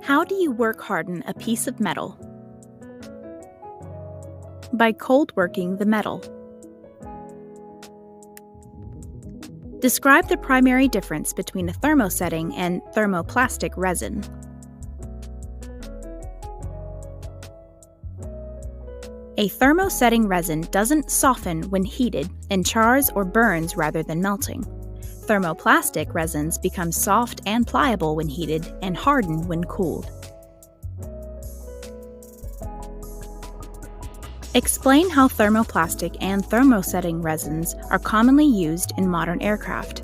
How do you work harden a piece of metal? By cold working the metal. Describe the primary difference between a thermosetting and thermoplastic resin. A thermosetting resin doesn't soften when heated and chars or burns rather than melting. Thermoplastic resins become soft and pliable when heated and harden when cooled. Explain how thermoplastic and thermosetting resins are commonly used in modern aircraft.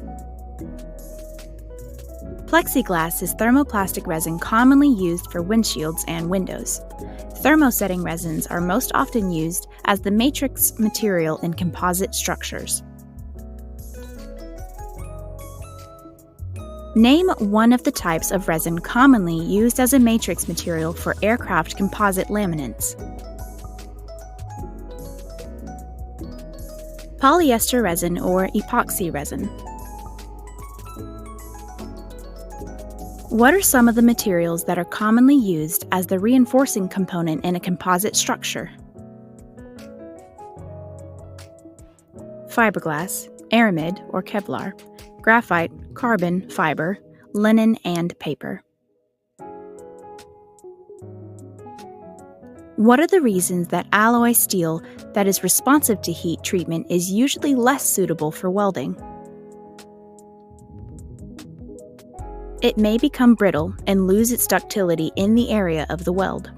Plexiglass is thermoplastic resin commonly used for windshields and windows. Thermosetting resins are most often used as the matrix material in composite structures. Name one of the types of resin commonly used as a matrix material for aircraft composite laminates. Polyester resin or epoxy resin. What are some of the materials that are commonly used as the reinforcing component in a composite structure? Fiberglass, aramid or Kevlar, graphite, carbon fiber, linen, and paper. What are the reasons that alloy steel that is responsive to heat treatment is usually less suitable for welding? It may become brittle and lose its ductility in the area of the weld.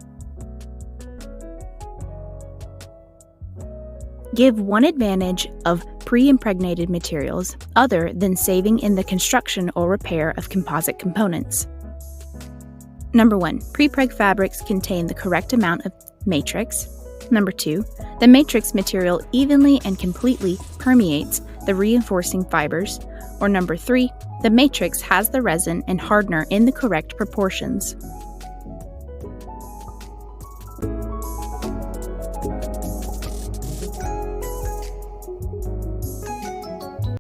Give one advantage of pre-impregnated materials other than saving in the construction or repair of composite components. Number 1. Pre-preg fabrics contain the correct amount of matrix. Number 2. The matrix material evenly and completely permeates the reinforcing fibers. Or number 3. The matrix has the resin and hardener in the correct proportions.